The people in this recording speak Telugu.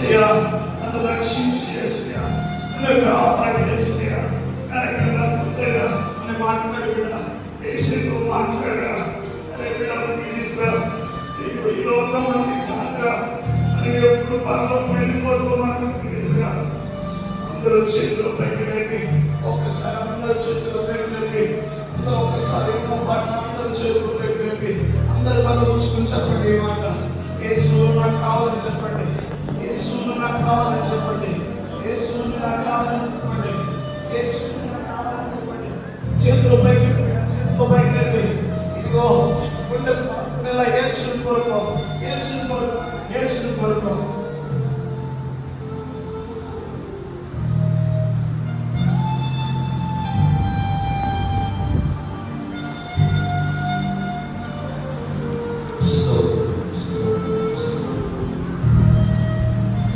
అయ్యా నన్ను రక్షించి చేసినా నన్ను కాపాడి చేసినా కరెక్ట్గా కొత్తగా మన మాట్లాడి బిడ్డ దేశంలో మాట్లాడరా అరే బిడ్డ ప్లీజ్రా ఇది ఈ లోకం మంది కాదురా అని ఎప్పుడు పనులు వెళ్ళిపోతూ మనకు తెలియదురా. అందరూ చేతులు పైకి ఒక్కసారి అందరూ చేతులు పైకి అందరూ ఒక్కసారి అందరూ చేతులు పైకి అందరు వాళ్ళు చూసుకుని చెప్పండి. ఈ మాట యేసు నాకు కావాలని చెప్పండి, యేసు నాకు కావాలని చెప్పండి, యేసు నాకు కావాలని చెప్పండి, యేసు నాకు కావాలని చెప్పండి. చేతులు పైకి ఇదిగో యేసు కొరకు, యేసు కొరకు, యేసు కొరకు